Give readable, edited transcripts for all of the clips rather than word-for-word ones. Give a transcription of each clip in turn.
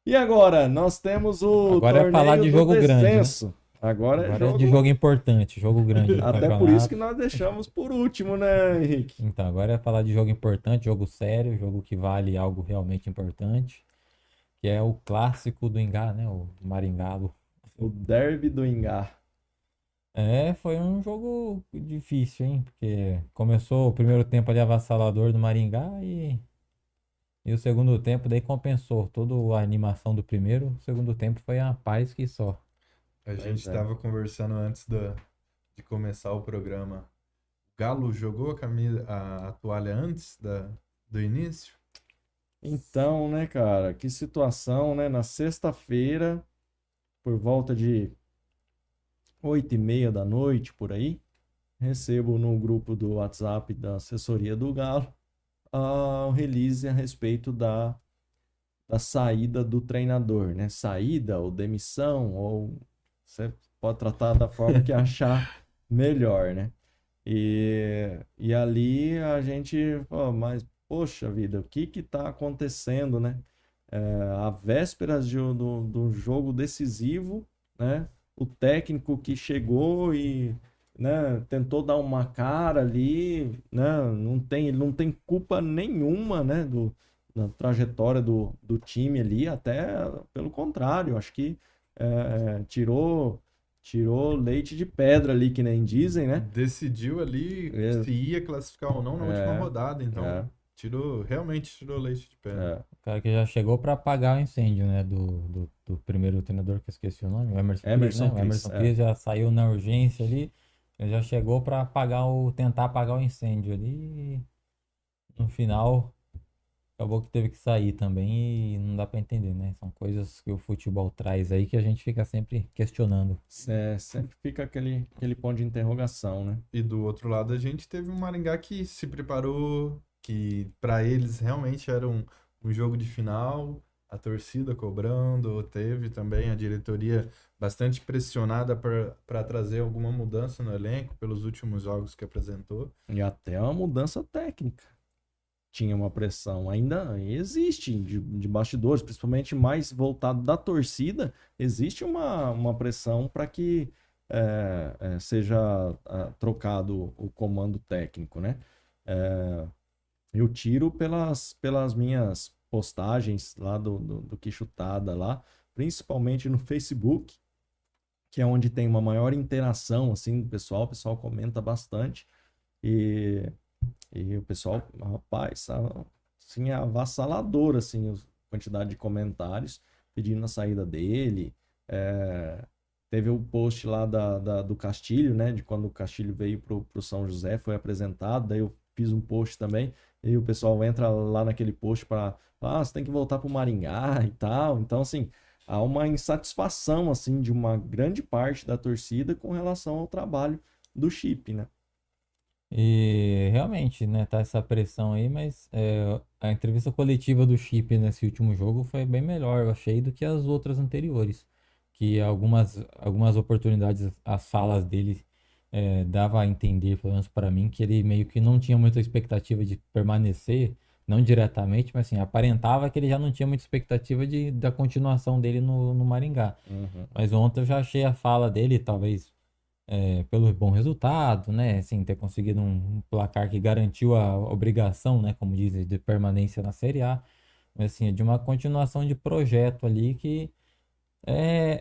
E agora, nós temos o Agora é falar torneio de do jogo grande, né? descenso. Agora é Agora é de jogo jogo. importante, jogo grande do Até por isso que campeonato. nós deixamos por último, né, Henrique? Então, agora é falar de jogo importante, jogo sério, jogo que vale algo realmente importante, que é o clássico do Ingá, né? O Maringá. O Derby do Ingá. É, foi um jogo difícil, hein? Porque começou o primeiro tempo ali avassalador do Maringá e o segundo tempo daí compensou toda a animação do primeiro. O segundo tempo foi a paz que só. A gente Pois é. estava conversando antes de começar o programa. O Galo jogou a toalha antes do início? Então, né, cara, que situação, né? Na sexta-feira, por volta de 8h30 da noite, por aí, recebo no grupo do WhatsApp da assessoria do Galo o release a respeito da saída do treinador, né? Saída ou demissão, ou você pode tratar da forma que achar melhor, né? E ali a gente, pô, mas poxa vida, o que que tá acontecendo, né? A vésperas do jogo decisivo, né? O técnico que chegou e, né, tentou dar uma cara ali, né? Ele não tem culpa nenhuma, né, da trajetória do time ali, até pelo contrário, acho que tirou leite de pedra ali, que nem dizem, né? Decidiu ali É, se ia classificar ou não na última é, rodada, então é, realmente tirou leite de pedra. é. O cara que já chegou pra apagar o incêndio, né? Do primeiro treinador que eu esqueci o nome, o Emerson Cris, né? Emerson O Cris, Emerson Cris já saiu na urgência ali, ele já chegou pra tentar apagar o incêndio ali. E no final, acabou que teve que sair também e não dá pra entender, né? São coisas que o futebol traz aí que a gente fica sempre questionando. sempre fica aquele ponto de interrogação, né? E do outro lado a gente teve um Maringá que se preparou, que para eles realmente era um jogo de final, a torcida cobrando, teve também a diretoria bastante pressionada para trazer alguma mudança no elenco pelos últimos jogos que apresentou. E até uma mudança técnica. Tinha uma pressão, ainda existe de bastidores, principalmente mais voltado da torcida, existe uma pressão para que seja trocado o comando técnico, né? É, eu tiro pelas minhas postagens lá do Quixotada lá, principalmente no Facebook, que é onde tem uma maior interação assim do pessoal, o pessoal comenta bastante e, e o pessoal, rapaz, assim, é avassalador assim, a quantidade de comentários pedindo a saída dele. É, teve o post lá do Castilho, né? De quando o Castilho veio pro São José, foi apresentado, daí eu fiz um post também, e o pessoal entra lá naquele post para, você tem que voltar pro Maringá e tal. Então, assim, há uma insatisfação, assim, de uma grande parte da torcida com relação ao trabalho do Chip, né? E realmente, né, tá essa pressão aí, mas a entrevista coletiva do Chip nesse último jogo foi bem melhor, eu achei, do que as outras anteriores. Que algumas oportunidades, as falas dele dava a entender, pelo menos para mim, que ele meio que não tinha muita expectativa de permanecer, não diretamente, mas assim, aparentava que ele já não tinha muita expectativa da continuação dele no Maringá. Uhum. Mas ontem eu já achei a fala dele, talvez pelo bom resultado, né? Assim, ter conseguido um placar que garantiu a obrigação, né? Como dizem, de permanência na Série A. Mas, assim, é de uma continuação de projeto ali que,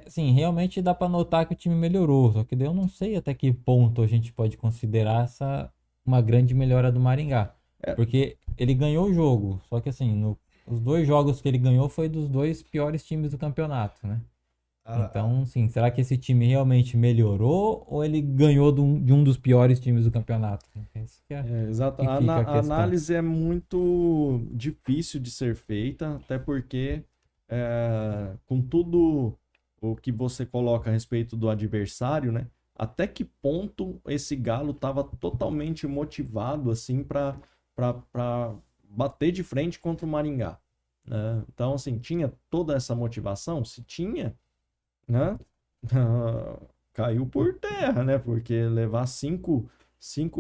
assim, realmente dá para notar que o time melhorou. Só que daí eu não sei até que ponto a gente pode considerar essa uma grande melhora do Maringá. É, Porque ele ganhou o jogo, só que, assim, os dois jogos que ele ganhou foi dos dois piores times do campeonato, né? A, Então, sim, será que esse time realmente melhorou ou ele ganhou de um dos piores times do campeonato? Esse exato. que fica a A questão. análise é muito difícil de ser feita, até porque, com tudo o que você coloca a respeito do adversário, né? Até que ponto esse Galo estava totalmente motivado assim para bater de frente contra o Maringá, né? Então, assim, tinha toda essa motivação? Se tinha, né? Caiu por terra, né? Porque levar cinco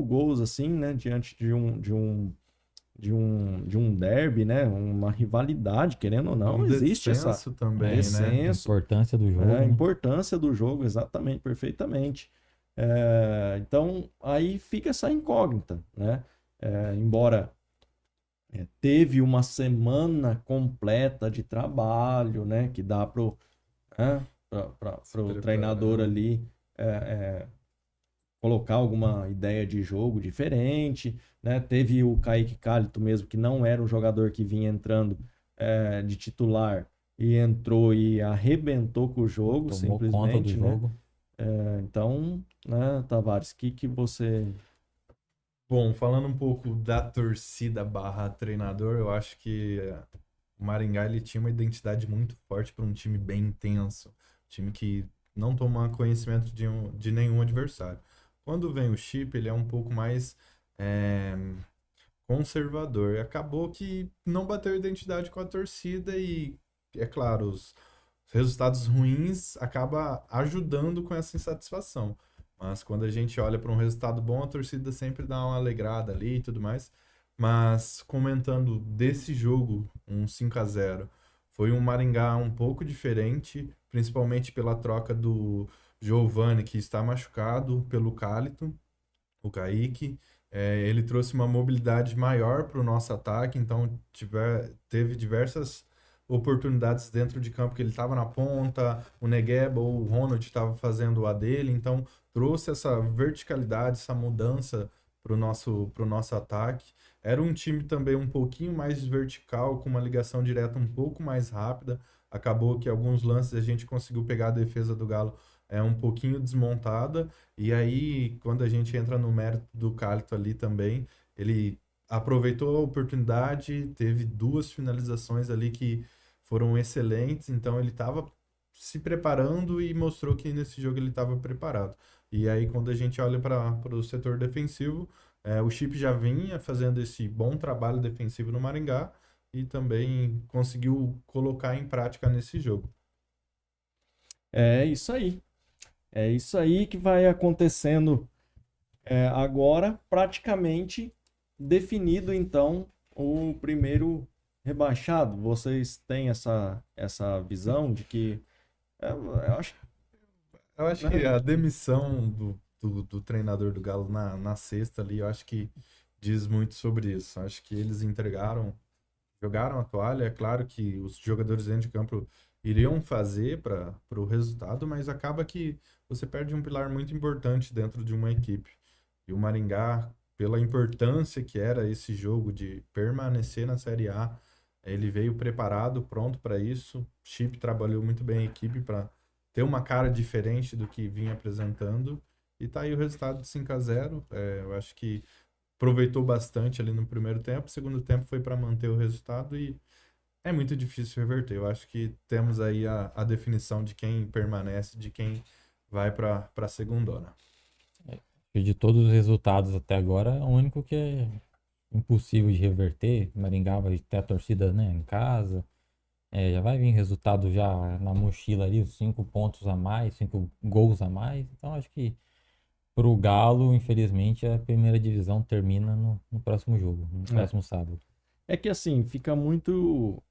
gols assim, né? Diante de um derby, né? Uma rivalidade, querendo ou não, Um existe essa descenso também, né? A descenso, importância do jogo, a né? importância do jogo, exatamente, perfeitamente. Então, aí fica essa incógnita, né? Embora teve uma semana completa de trabalho, né? Que dá pro treinador Preparando. ali colocar alguma ideia de jogo diferente, né? Teve o Kaique Calito mesmo, que não era um jogador que vinha entrando de titular e entrou e arrebentou com o jogo, Tomou conta do simplesmente, né? jogo. Então, né, Tavares, o que você... Bom, falando um pouco da torcida barra treinador, eu acho que o Maringá ele tinha uma identidade muito forte para um time bem intenso, time que não toma conhecimento de nenhum adversário. Quando vem o Chip, ele é um pouco mais é, conservador. E acabou que não bateu identidade com a torcida e, é claro, os resultados ruins acaba ajudando com essa insatisfação. Mas quando a gente olha para um resultado bom, a torcida sempre dá uma alegrada ali e tudo mais. Mas comentando desse jogo, um 5-0, foi um Maringá um pouco diferente, principalmente pela troca do Giovani, que está machucado, pelo Cálito, o Kaique. Ele trouxe uma mobilidade maior para o nosso ataque, então teve diversas oportunidades dentro de campo que ele estava na ponta, o Negueba ou o Ronald estava fazendo a dele, então trouxe essa verticalidade, essa mudança pro nosso ataque. Era um time também um pouquinho mais vertical, com uma ligação direta um pouco mais rápida. Acabou que alguns lances a gente conseguiu pegar a defesa do Galo um pouquinho desmontada. E aí, quando a gente entra no mérito do Cálito ali também, ele aproveitou a oportunidade, teve duas finalizações ali que foram excelentes, então ele estava se preparando e mostrou que nesse jogo ele estava preparado. E aí, quando a gente olha para o setor defensivo, o Chip já vinha fazendo esse bom trabalho defensivo no Maringá e também conseguiu colocar em prática nesse jogo. É isso aí. É isso aí que vai acontecendo agora, praticamente definido, então, o primeiro rebaixado. Vocês têm essa visão de que... eu acho, Eu acho que né? a demissão do treinador do Galo na sexta ali, eu acho que diz muito sobre isso. Acho que eles jogaram a toalha. É claro que os jogadores dentro de campo iriam fazer para o resultado, mas acaba que você perde um pilar muito importante dentro de uma equipe. E o Maringá, pela importância que era esse jogo de permanecer na Série A, ele veio preparado, pronto para isso. Chip trabalhou muito bem a equipe para ter uma cara diferente do que vinha apresentando. E tá aí o resultado de 5-0. Eu acho que aproveitou bastante ali no primeiro tempo. O segundo tempo foi para manter o resultado e é muito difícil reverter. Eu acho que temos aí a definição de quem permanece, de quem vai para a segundona. E de todos os resultados até agora, o único que é impossível de reverter, Maringá vai ter a torcida, né, em casa. Já vai vir resultado já na mochila ali, os 5 pontos a mais, 5 gols a mais. Então acho que pro Galo, infelizmente, a primeira divisão termina no próximo jogo, no próximo sábado. É que assim, fica muito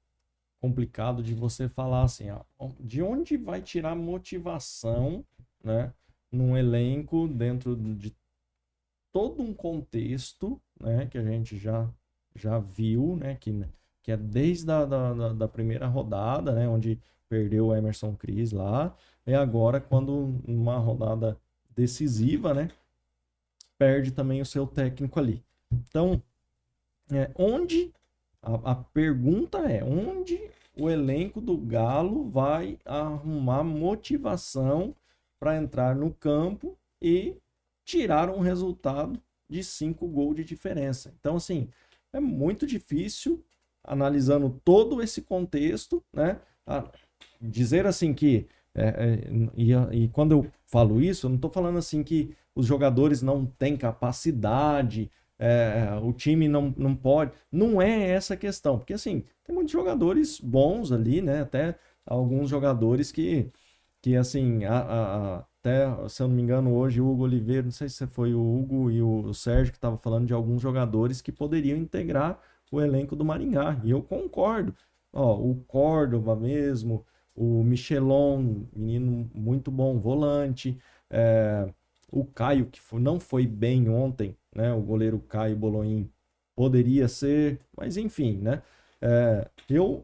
complicado de você falar assim, ó, de onde vai tirar motivação, né, num elenco dentro de todo um contexto, né, que a gente já viu, né, que é desde da primeira rodada, né, onde perdeu o Emerson Cris lá, e agora quando uma rodada decisiva, né, perde também o seu técnico ali. Então, onde a pergunta é onde o elenco do Galo vai arrumar motivação para entrar no campo e tirar um resultado de 5 gols de diferença. Então, assim, é muito difícil, analisando todo esse contexto, né? Dizer assim que. E quando eu falo isso, eu não estou falando assim que os jogadores não têm capacidade, o time não pode. Não é essa a questão, porque assim, tem muitos jogadores bons ali, né? Até alguns jogadores que assim, até, se eu não me engano, hoje o Hugo Oliveira, não sei se foi o Hugo e o Sérgio que estavam falando de alguns jogadores que poderiam integrar o elenco do Maringá. E eu concordo. Ó, o Córdova mesmo, o Michelon, menino muito bom, volante. O Caio, que não foi bem ontem, né? O goleiro Caio Boloin poderia ser, mas enfim, né? Eu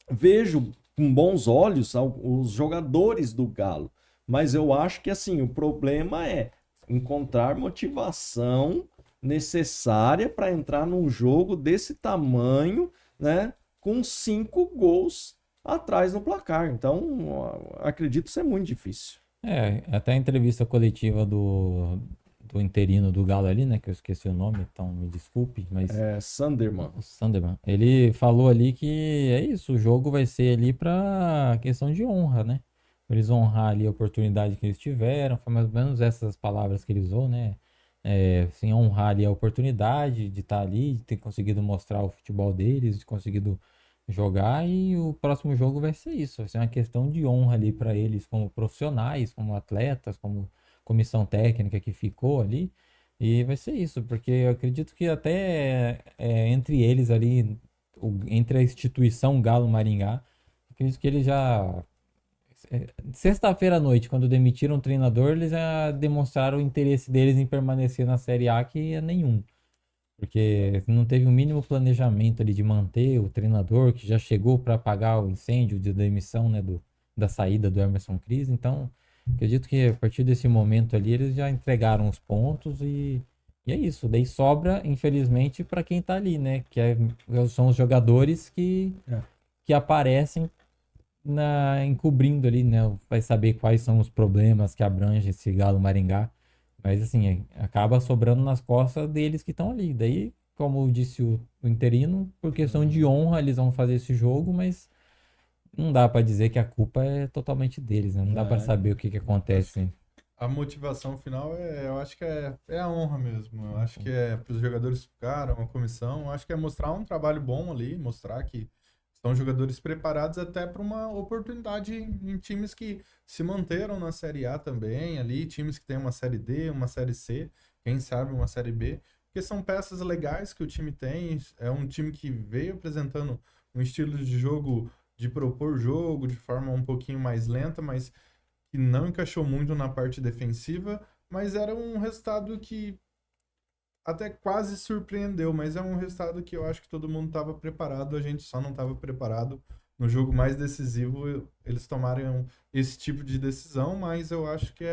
vejo com bons olhos os jogadores do Galo, mas eu acho que assim, o problema é encontrar motivação necessária para entrar num jogo desse tamanho, né? Com 5 gols atrás no placar. Então, acredito ser muito difícil. Até a entrevista coletiva do interino do Galo ali, né? Que eu esqueci o nome, então me desculpe, mas Sanderman. o Sanderman, ele falou ali que é isso, o jogo vai ser ali pra questão de honra, né? Pra eles honrar ali a oportunidade que eles tiveram, foi mais ou menos essas palavras que ele usou, né? Assim, honrar ali a oportunidade de estar ali, de ter conseguido mostrar o futebol deles, de conseguido jogar, e o próximo jogo vai ser isso, vai ser uma questão de honra ali para eles como profissionais, como atletas, como comissão técnica que ficou ali, e vai ser isso, porque eu acredito que até entre eles ali, entre a instituição Galo Maringá, acredito que eles já sexta-feira à noite, quando demitiram o treinador, eles já demonstraram o interesse deles em permanecer na Série A, que é nenhum. Porque não teve o mínimo planejamento ali de manter o treinador, que já chegou para apagar o incêndio de demissão, né, da saída do Emerson Cris. Então, acredito que a partir desse momento ali, eles já entregaram os pontos e é isso. Daí sobra, infelizmente, para quem tá ali, né? São os jogadores que aparecem encobrindo ali, né? Vai saber quais são os problemas que abrange esse Galo Maringá. Mas assim, acaba sobrando nas costas deles que estão ali. Daí, como disse o interino, por questão de honra, eles vão fazer esse jogo, mas não dá pra dizer que a culpa é totalmente deles, né? Não dá pra saber o que acontece. A motivação final eu acho que é a honra mesmo. Eu acho que para os jogadores ficaram, a comissão, eu acho que é mostrar um trabalho bom ali, mostrar que são jogadores preparados até para uma oportunidade em times que se manteram na Série A também, ali, times que têm uma Série D, uma Série C, quem sabe uma Série B, porque são peças legais que o time tem, é um time que veio apresentando um estilo de jogo, de propor jogo de forma um pouquinho mais lenta, mas que não encaixou muito na parte defensiva, mas era um resultado que até quase surpreendeu, mas é um resultado que eu acho que todo mundo estava preparado, a gente só não estava preparado. No jogo mais decisivo, eles tomaram esse tipo de decisão, mas eu acho que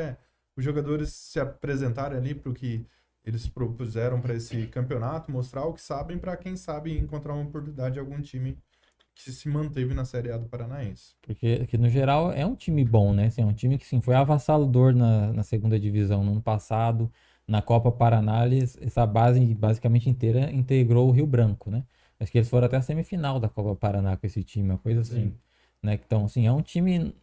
os jogadores se apresentarem ali para o que eles propuseram para esse campeonato, mostrar o que sabem para quem sabe encontrar uma oportunidade em algum time que se manteve na Série A do Paranaense. Porque no geral é um time bom, né? Assim, é um time que sim, foi avassalador na segunda divisão no ano passado. Na Copa Paraná, essa base basicamente inteira integrou o Rio Branco, né? Acho que eles foram até a semifinal da Copa Paraná com esse time, uma coisa assim. Né? Então, assim, é um time.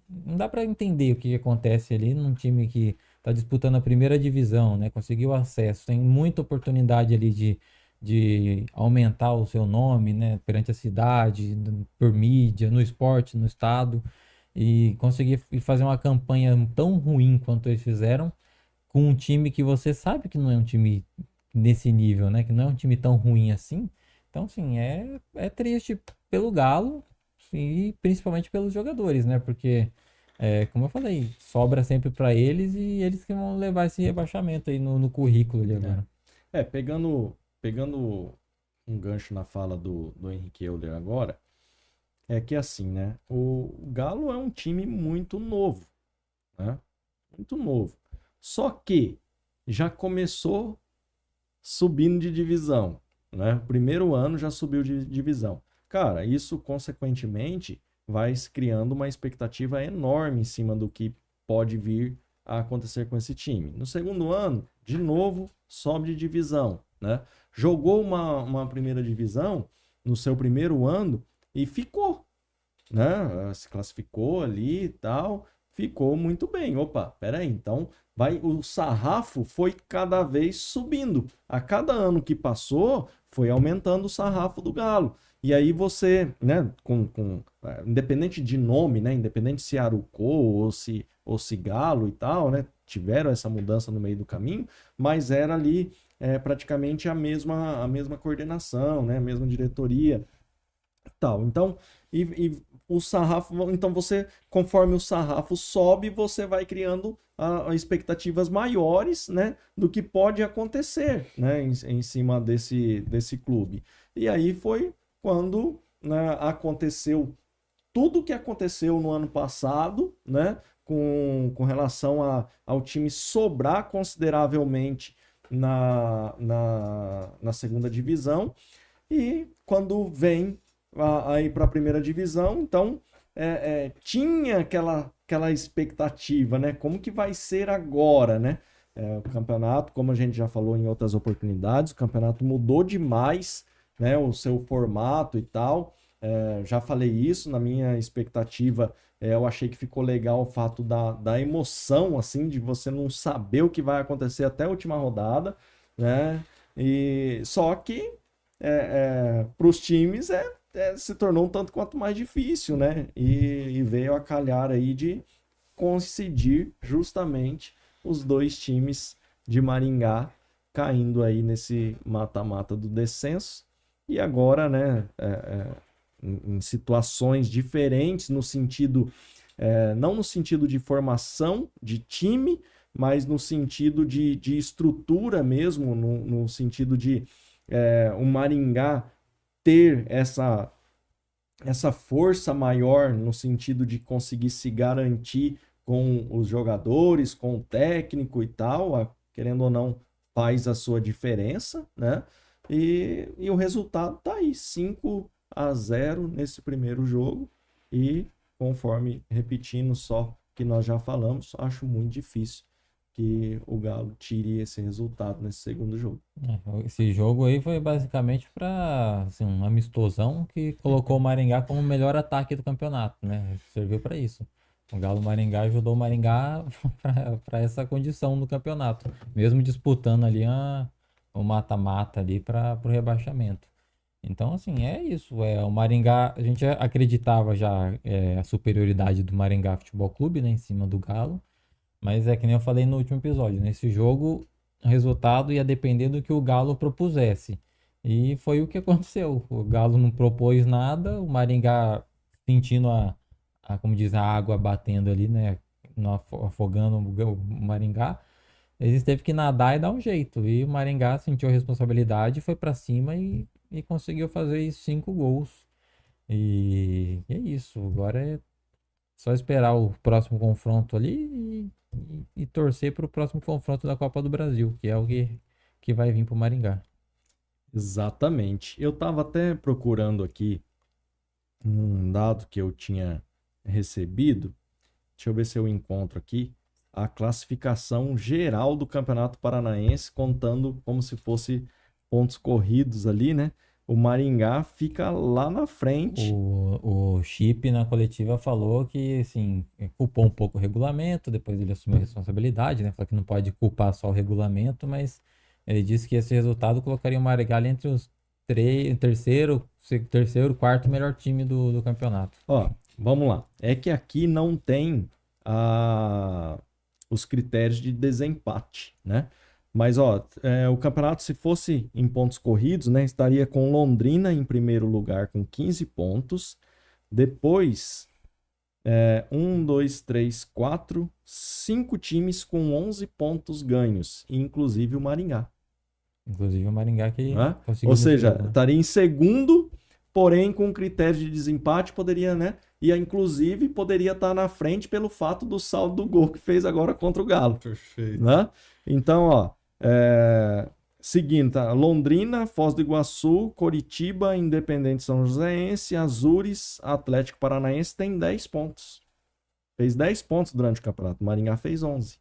Não dá para entender o que acontece ali num time que está disputando a primeira divisão, né? Conseguiu acesso, tem muita oportunidade ali de aumentar o seu nome, né? Perante a cidade, por mídia, no esporte, no estado, e conseguir fazer uma campanha tão ruim quanto eles fizeram com um time que você sabe que não é um time nesse nível, né? Que não é um time tão ruim assim. Então, assim, é triste pelo Galo e principalmente pelos jogadores, né? Porque, como eu falei, sobra sempre para eles e eles que vão levar esse rebaixamento aí no currículo ali agora. Pegando um gancho na fala do Henrique Euler agora, é que assim, né? O Galo é um time muito novo, né? Muito novo. Só que já começou subindo de divisão, né? Primeiro ano já subiu de divisão. Cara, isso consequentemente vai se criando uma expectativa enorme em cima do que pode vir a acontecer com esse time. No segundo ano, de novo, sobe de divisão, né? Jogou uma primeira divisão no seu primeiro ano e ficou, né? Se classificou ali e tal, ficou muito bem. Opa, peraí, então o sarrafo foi cada vez subindo. A cada ano que passou, foi aumentando o sarrafo do Galo. E aí você, né, independente de nome, né, independente se Arucô ou se Galo e tal, né, tiveram essa mudança no meio do caminho, mas era ali praticamente a mesma coordenação, né? A mesma diretoria e tal. Então, e o sarrafo, então você, conforme o sarrafo sobe, você vai criando expectativas maiores, né, do que pode acontecer, né, em cima desse clube. E aí foi quando, né, aconteceu tudo o que aconteceu no ano passado, né, com relação ao time sobrar consideravelmente na segunda divisão, e quando vem aí para a primeira divisão, então tinha aquela expectativa, né? Como que vai ser agora, né? O campeonato, como a gente já falou em outras oportunidades, o campeonato mudou demais, né? O seu formato e tal. Já falei isso, na minha expectativa, eu achei que ficou legal o fato da emoção, assim, de você não saber o que vai acontecer até a última rodada, né? E só que para os times se tornou um tanto quanto mais difícil, né? E veio a calhar aí de coincidir justamente os dois times de Maringá caindo aí nesse mata-mata do descenso. E agora, né, em situações diferentes, no sentido, não no sentido de formação de time, mas no sentido de estrutura mesmo, no sentido de o Maringá ter essa força maior no sentido de conseguir se garantir com os jogadores, com o técnico e tal, querendo ou não, faz a sua diferença, né? E o resultado tá aí, 5-0 nesse primeiro jogo, e conforme repetindo só que nós já falamos, acho muito difícil que o Galo tire esse resultado nesse segundo jogo. Esse jogo aí foi basicamente para assim, um amistosão que colocou o Maringá como o melhor ataque do campeonato, né? Serviu para isso. O Galo Maringá ajudou o Maringá para essa condição no campeonato, mesmo disputando ali o mata-mata ali para o rebaixamento. Então, assim, é isso. O Maringá, a gente acreditava já a superioridade do Maringá Futebol Clube, né, em cima do Galo. Mas é que nem eu falei no último episódio, nesse jogo o resultado ia depender do que o Galo propusesse. E foi o que aconteceu. O Galo não propôs nada, o Maringá sentindo como diz, a água batendo ali, né? Afogando o Maringá. Eles teve que nadar e dar um jeito. E o Maringá sentiu a responsabilidade, foi pra cima e conseguiu fazer 5 gols. E é isso. Agora é só esperar o próximo confronto ali e torcer para o próximo confronto da Copa do Brasil, que é o que vai vir para o Maringá. Exatamente. Eu estava até procurando aqui um dado que eu tinha recebido. Deixa eu ver se eu encontro aqui a classificação geral do Campeonato Paranaense, contando como se fosse pontos corridos ali, né? O Maringá fica lá na frente. O Chip na coletiva falou que, assim, culpou um pouco o regulamento, depois ele assumiu a responsabilidade, né? Falou que não pode culpar só o regulamento, mas ele disse que esse resultado colocaria o Maringá ali entre os terceiro, quarto melhor time do campeonato. Ó, vamos lá. É que aqui não tem os critérios de desempate, né? Mas, ó, o campeonato, se fosse em pontos corridos, né, estaria com Londrina em primeiro lugar com 15 pontos. Depois, 1, 2, 3, 4, 5 times com 11 pontos ganhos, inclusive o Maringá. Inclusive o Maringá que conseguiu. Ou seja, estaria em segundo, porém com critério de desempate poderia, né? E inclusive poderia estar na frente pelo fato do saldo do gol que fez agora contra o Galo. Perfeito. Né? Então, ó, seguindo, tá? Londrina, Foz do Iguaçu, Coritiba, Independente São Joséense, Azures, Atlético Paranaense tem 10 pontos. Fez 10 pontos durante o campeonato. O Maringá fez 11.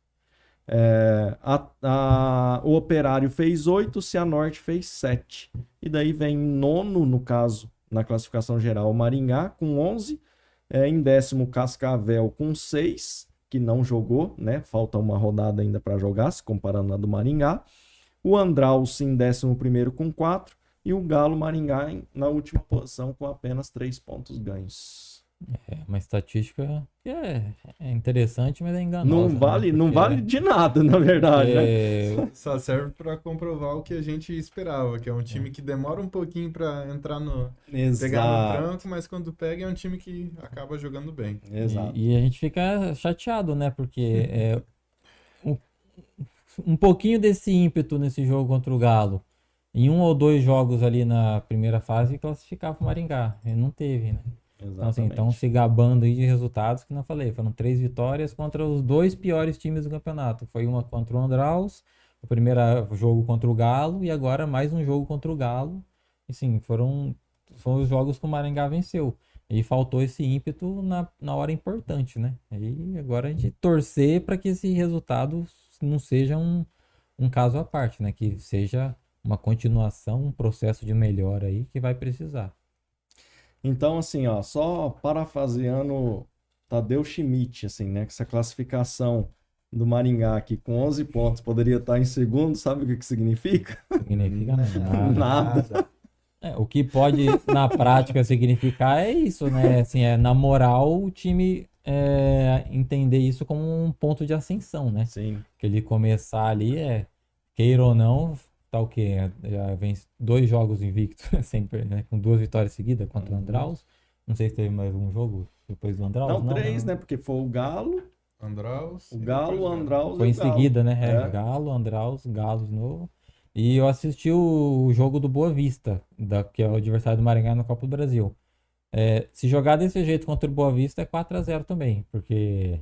O Operário fez 8, o Cianorte fez 7. E daí vem nono, no caso, na classificação geral, o Maringá com 11. Em décimo, Cascavel com 6, que não jogou, né? Falta uma rodada ainda para jogar, se comparando a do Maringá. O Andraus em 11º com 4. E o Galo Maringá na última posição com apenas 3 pontos ganhos. Uma estatística que É interessante, mas é enganosa. Não vale, né? não Porque vale de nada, na verdade, né? Só serve para comprovar o que a gente esperava, que é um time que demora um pouquinho para entrar no pegar no Exato, tranco, mas quando pega é um time que acaba jogando bem. exato. E a gente fica chateado, né? Porque um, um pouquinho desse ímpeto nesse jogo contra o Galo, em um ou dois jogos ali na primeira fase, classificava o Maringá. E não teve, né? Então, assim, estão Exatamente. se gabando aí de resultados que não falei. Foram 3 vitórias contra os 2 piores times do campeonato. Foi uma contra o Andraus, o primeiro jogo contra o Galo e agora mais um jogo contra o Galo. E sim, foram os jogos que o Maringá venceu. E faltou esse ímpeto na hora importante, né? E agora a gente torcer para que esse resultado não seja um caso à parte, né? Que seja uma continuação, um processo de melhora aí que vai precisar. Então, assim, ó, só parafraseando Tadeu Schmidt, assim, né? Que essa classificação do Maringá aqui com 11 pontos poderia estar em segundo, sabe o que que significa? Significa nada. Nada. O que pode, na prática, significar é isso, né? Assim, na moral, o time entender isso como um ponto de ascensão, né? Sim. Que ele começar ali queira ou não, tá o quê? Já vem 2 jogos invictos, sempre, né? Com 2 vitórias seguidas contra o Andraus. Não sei se teve mais um jogo depois do Andraus, Não, não, três, né? né? Porque foi o Galo, Andraus o e Galo, depois o o Galo. Andraus e Foi o em Galo. seguida, né? É. Galo, Andraus, Galo de novo. E eu assisti o jogo do Boa Vista, que é o adversário do Maringá na Copa do Brasil. Se jogar desse jeito contra o Boa Vista é 4-0 também, porque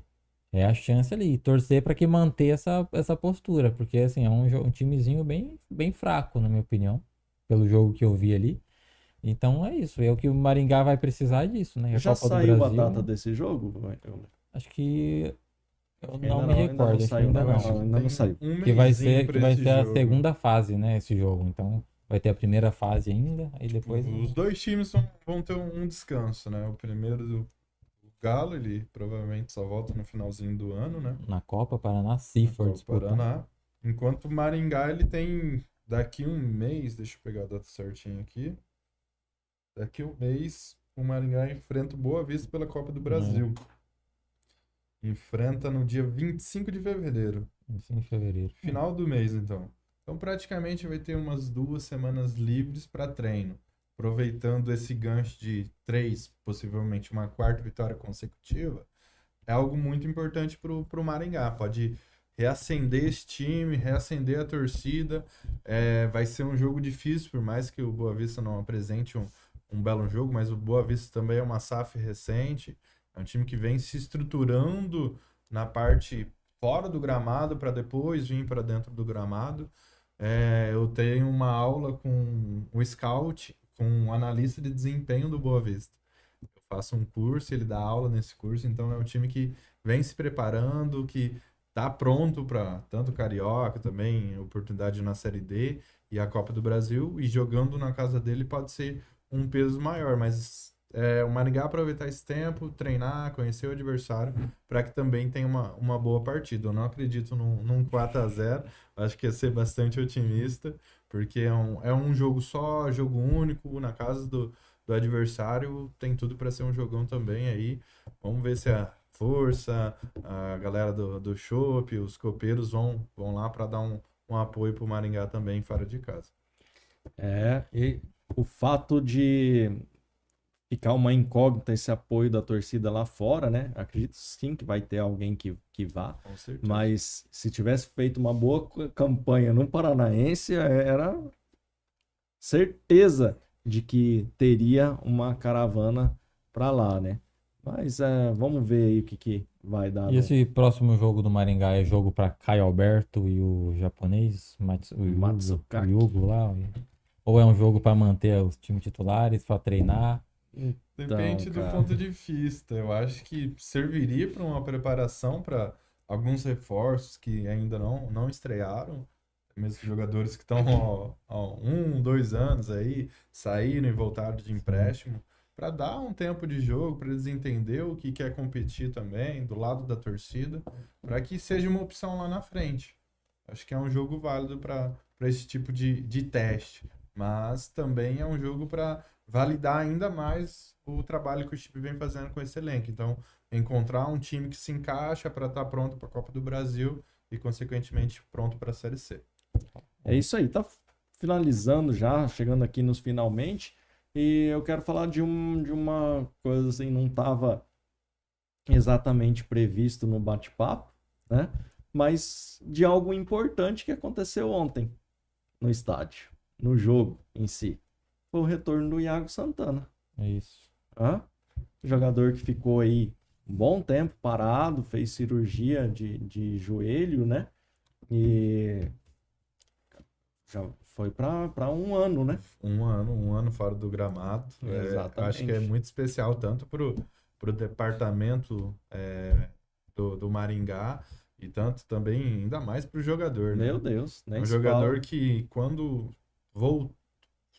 é a chance ali. Torcer para que manter essa postura, porque assim, é um timezinho bem, bem fraco, na minha opinião, pelo jogo que eu vi ali. Então é isso, é o que o Maringá vai precisar disso, né? A Já Copa do saiu a data Brasil, desse jogo? acho que eu não Ainda me não, ainda não recordo, acho que saiu, ainda não. Eu acho não. que Ainda não tem saiu. um Que vai mesinho ser, para que vai esse ser a jogo. segunda fase, né? Esse jogo. Então vai ter a primeira fase ainda, aí depois Os dois times vão ter um descanso, né? O primeiro do Galo, ele provavelmente só volta no finalzinho do ano, né? na Copa Paraná, se Na for Copa disputar. Paraná. Enquanto o Maringá, ele tem daqui um mês, deixa eu pegar a data certinha aqui. Daqui um mês, o Maringá enfrenta o Boa Vista pela Copa do Brasil. Enfrenta no dia 25 de fevereiro. Isso em fevereiro. Final do mês, então. Então, praticamente vai ter umas 2 semanas livres para treino. Aproveitando esse gancho de 3, possivelmente uma quarta vitória consecutiva, é algo muito importante para o Maringá. Pode reacender esse time, reacender a torcida. Vai ser um jogo difícil, por mais que o Boa Vista não apresente um belo jogo, mas o Boa Vista também é uma SAF recente. É um time que vem se estruturando na parte fora do gramado para depois vir para dentro do gramado. Eu tenho uma aula com o scout, com um analista de desempenho do Boa Vista. Eu faço um curso, ele dá aula nesse curso, então é um time que vem se preparando, que está pronto para tanto Carioca também, oportunidade na Série D e a Copa do Brasil, e jogando na casa dele pode ser um peso maior, mas o Maringá aproveitar esse tempo, treinar, conhecer o adversário, para que também tenha uma boa partida. Eu não acredito num 4-0, acho que ia ser bastante otimista, porque é um jogo só, jogo único, na casa do adversário, tem tudo para ser um jogão também aí. Vamos ver se a força, a galera do Chopp, os copeiros vão lá para dar um apoio para o Maringá também fora de casa. E o fato de ficar uma incógnita esse apoio da torcida lá fora, né? Acredito sim que vai ter alguém que vá, Com certeza. mas se tivesse feito uma boa campanha no Paranaense, era certeza de que teria uma caravana para lá, né? Mas vamos ver aí o que vai dar. E esse próximo jogo do Maringá é jogo para Caio Alberto e o japonês, Matsukaki. o Yugo lá? Ou é um jogo para manter os times titulares, para treinar? Depende do ponto de vista. Eu acho que serviria para uma preparação para alguns reforços que ainda não estrearam. Mesmo jogadores que estão há 2 anos aí, saíram e voltaram de empréstimo, para dar um tempo de jogo, para eles entenderem o que quer competir também, do lado da torcida, para que seja uma opção lá na frente. Acho que é um jogo válido para esse tipo de teste. Mas também é um jogo para validar ainda mais o trabalho que o Chip vem fazendo com esse elenco. Então, encontrar um time que se encaixa para estar pronto para a Copa do Brasil e, consequentemente, pronto para a Série C. É isso aí, tá finalizando já, chegando aqui nos finalmente, e eu quero falar de uma coisa assim, não estava exatamente previsto no bate-papo, né? Mas de algo importante que aconteceu ontem no estádio, no jogo em si. Foi o retorno do Iago Santana. É isso. Jogador que ficou aí um bom tempo parado, fez cirurgia de joelho, né? E já foi para um ano, né? Um ano fora do gramado. Eu acho que é Exatamente. muito especial tanto pro departamento do Maringá e tanto também, ainda mais pro jogador, né? Meu Deus, É nem um se jogador fala. que quando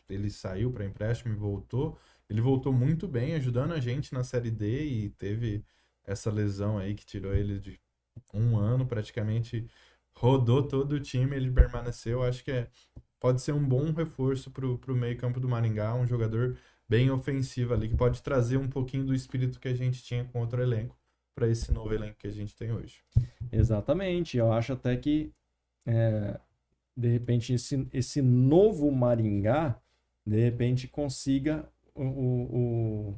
ele saiu para empréstimo e voltou, ele voltou muito bem, ajudando a gente na Série D e teve essa lesão aí que tirou ele de um ano, praticamente rodou todo o time, ele permaneceu. Acho que pode ser um bom reforço pro meio-campo do Maringá, um jogador bem ofensivo ali, que pode trazer um pouquinho do espírito que a gente tinha com outro elenco para esse novo elenco que a gente tem hoje. Exatamente. Eu acho até que, de repente, esse novo Maringá, de repente, consiga o,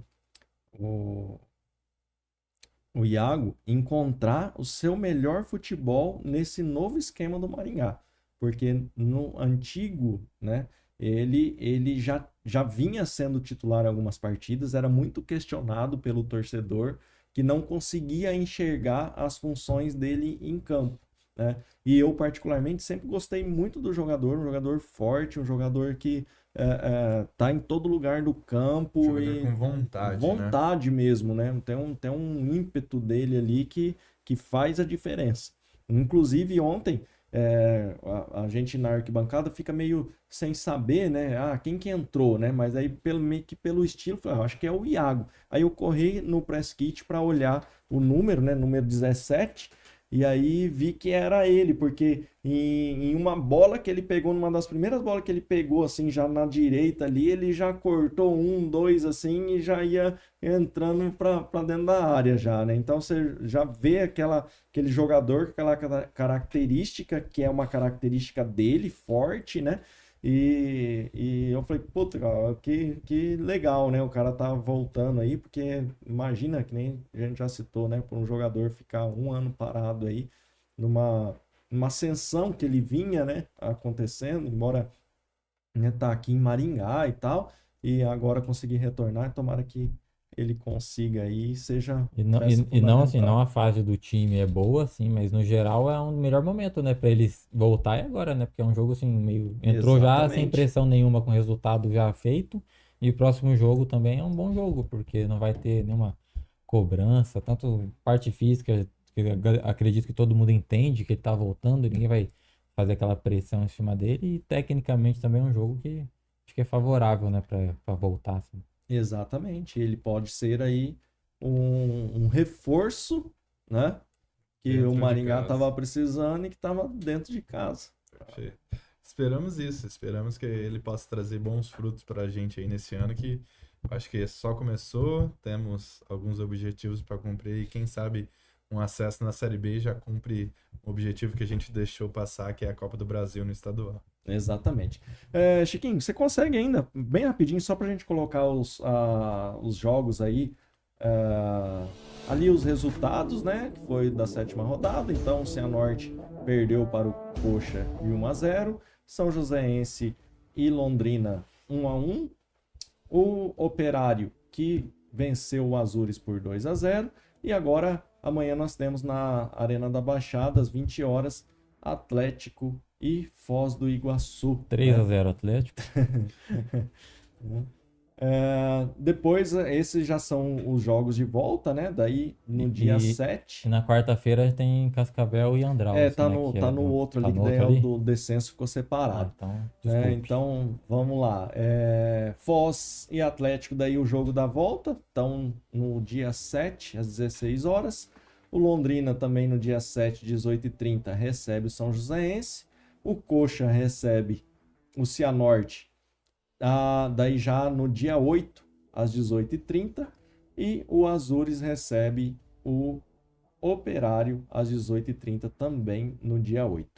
o Iago encontrar o seu melhor futebol nesse novo esquema do Maringá. Porque no antigo, né, ele já vinha sendo titular em algumas partidas, era muito questionado pelo torcedor que não conseguia enxergar as funções dele em campo, né? E eu, particularmente, sempre gostei muito do jogador, um jogador forte, um jogador que tá em todo lugar do campo Jogador e com vontade, né? vontade mesmo, né? Tem um ímpeto dele ali que faz a diferença. Inclusive, ontem, a gente na arquibancada fica meio sem saber, né? Quem que entrou, né? Mas aí, meio que pelo estilo, eu falei, acho que é o Iago. Aí eu corri no press kit para olhar o número, né? Número 17. E aí vi que era ele, porque em uma bola que ele pegou, numa das primeiras bolas que ele pegou, assim, já na direita ali, ele já cortou um, dois, assim, e já ia entrando para dentro da área já, né? Então você já vê aquele jogador com aquela característica, que é uma característica dele, forte, né? E eu falei, puta, cara, que legal, né? O cara tá voltando aí, porque imagina, que nem a gente já citou, né? Para um jogador ficar um ano parado aí, numa ascensão que ele vinha, né? Acontecendo, embora, né, tá aqui em Maringá e tal, e agora conseguir retornar, tomara que ele consiga aí, seja E não, peça e não assim, não fundamental. a fase do time é boa, assim, mas no geral é um melhor momento, né, pra eles voltar agora, né, porque é um jogo assim, meio. Entrou já sem Exatamente. pressão nenhuma, com o resultado já feito, e o próximo jogo também é um bom jogo, porque não vai ter nenhuma cobrança, tanto parte física, que eu acredito que todo mundo entende que ele tá voltando, ninguém vai fazer aquela pressão em cima dele, e tecnicamente também é um jogo que acho que é favorável, né, pra voltar, assim. Exatamente. Ele pode ser aí um reforço, né? Que o Dentro de Maringá casa. estava precisando e que estava dentro de casa. Perfeito. Esperamos isso, esperamos que ele possa trazer bons frutos para a gente aí nesse ano, que acho que só começou, temos alguns objetivos para cumprir e quem sabe um acesso na Série B já cumpre o objetivo que a gente deixou passar, que é a Copa do Brasil no estadual. Exatamente. Chiquinho, você consegue ainda, bem rapidinho, só para a gente colocar os jogos aí, ali os resultados, né? Que foi da 7ª rodada. Então, o Cianorte perdeu para o Coxa de 1-0. São Joséense e Londrina 1-1. O Operário, que venceu o Azures por 2-0. E agora, amanhã nós temos na Arena da Baixada, às 20 horas, Atlético e Foz do Iguaçu. 3-0 Atlético. Depois, esses já são os jogos de volta, né? Daí, no dia E 7. na quarta-feira tem Cascavel e Andraus, Tá né? no, Que tá é no outro tá ali, que no daí outro é o ali? do descenso, ficou Ah, separado. então, desculpe. Então, vamos lá. Foz e Atlético, daí o jogo da volta. Então, no dia 7, às 16 horas. O Londrina também no dia 7, 18h30, recebe o São Joséense. O Coxa recebe o Cianorte, daí já no dia 8, às 18h30. E o Azures recebe o Operário às 18h30 também no dia 8.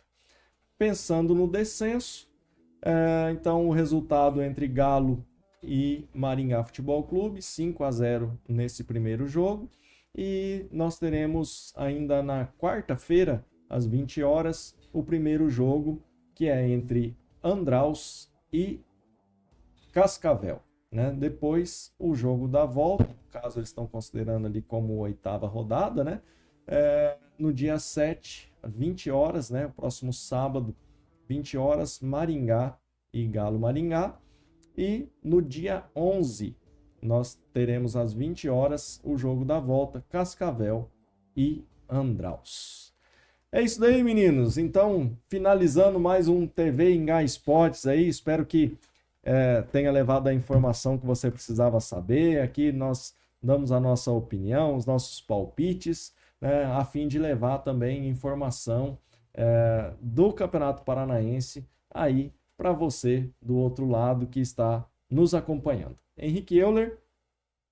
Pensando no descenso, então o resultado entre Galo e Maringá Futebol Clube, 5-0 nesse primeiro jogo. E nós teremos ainda na quarta-feira, às 20 horas, o primeiro jogo, que é entre Andraus e Cascavel. Né? Depois, o jogo da volta, caso eles estão considerando ali como oitava rodada, né? No dia 7, às 20 horas, né? Próximo sábado, 20 horas, Maringá e Galo Maringá. E no dia 11, nós teremos às 20 horas o jogo da volta, Cascavel e Andraus. É isso daí, meninos. Então, finalizando mais um TV Engá Esportes aí, espero que tenha levado a informação que você precisava saber. Aqui nós damos a nossa opinião, os nossos palpites, né, a fim de levar também informação do Campeonato Paranaense aí para você do outro lado que está nos acompanhando. Henrique Euler,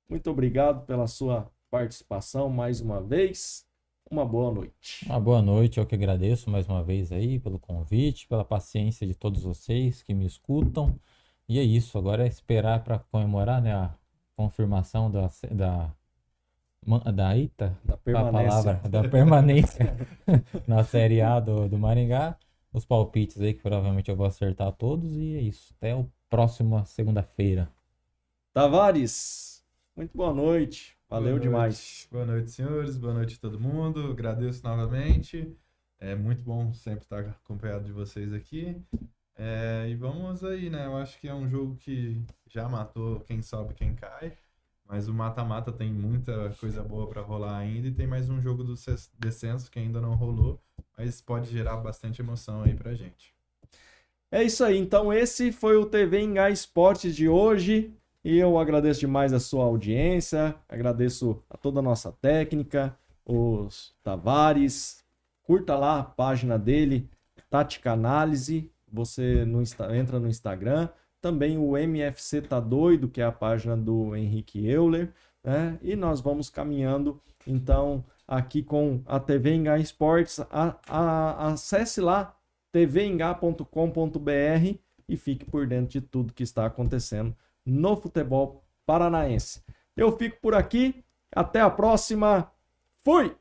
muito obrigado pela sua participação mais uma vez. Uma boa noite. Uma boa noite, eu que agradeço mais uma vez aí pelo convite, pela paciência de todos vocês que me escutam. E é isso, agora é esperar para comemorar, né, a confirmação da permanência na Série A do Maringá. Os palpites aí que provavelmente eu vou acertar todos. E é isso, até a próxima segunda-feira. Tavares, muito boa noite. Valeu demais. Boa noite, senhores. Boa noite a todo mundo. Agradeço novamente. É muito bom sempre estar acompanhado de vocês aqui. E vamos aí, né? Eu acho que é um jogo que já matou quem sobe, quem cai. Mas o mata-mata tem muita coisa boa para rolar ainda. E tem mais um jogo do descenso que ainda não rolou. Mas pode gerar bastante emoção aí pra gente. É isso aí. Então esse foi o TV Engá Esportes de hoje. E eu agradeço demais a sua audiência, agradeço a toda a nossa técnica, os Tavares. Curta lá a página dele, Tática Análise, você entra no Instagram. Também o MFC Tá Doido, que é a página do Henrique Euler. Né? E nós vamos caminhando, então, aqui com a TV Engá Esportes. Acesse lá, tvengá.com.br e fique por dentro de tudo que está acontecendo no futebol paranaense. Eu fico por aqui. Até a próxima. Fui!